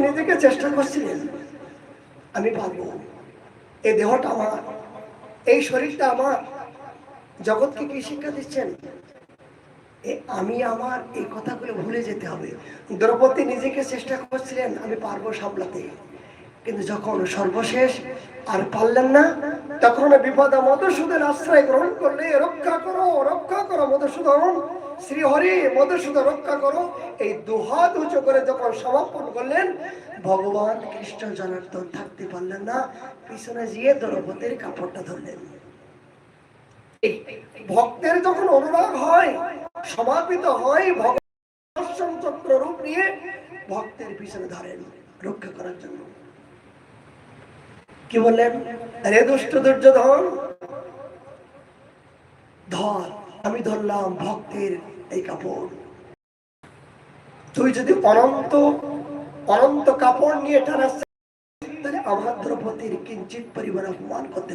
নিজেকে চেষ্টা করছিলেন আমি পারবো, এই দেহটা আমার, এই শরীরটা আমার। জগৎকে কি শিক্ষা দিচ্ছেন? আমি আমার এই কথাগুলো ভুলে যেতে হবে। দ্রৌপদী নিজেকে চেষ্টা করছিলেন আমি পারবো সামলাতে, কিন্তু যখন সর্বশেষ আর পারলেন না, তখন বিপদে মধুসূদন আশ্রয় গ্রহণ করলে, রক্ষা করো মধুসূদন, শ্রীহরি মধুসূদন রক্ষা করো, এই দুহাত উঁচু করে যখন সমর্পণ করলেন, ভগবান কৃষ্ণ জনার্দন থাকতে পারলেন না, পিছনে গিয়ে দ্রৌপদীর কাপড়টা ধরলেন। ভক্তের যখন অনুরাগ হয়, সমাপিত হয়, ভগবান চক্র রূপ নিয়ে ভক্তের পিছনে ধরেন রক্ষা করার জন্য। কি বললেন? রে দুষ্ট দুর্যোধন, ধর, আমি ধরলাম ভক্তের এই কাপড়। তুই যদি অনন্ত অনন্ত কাপড় নিয়ে টানাচ্ছিস, তাহলে আমার দ্রৌপদীর কিঞ্চিত পরিমাণ অপমান করতে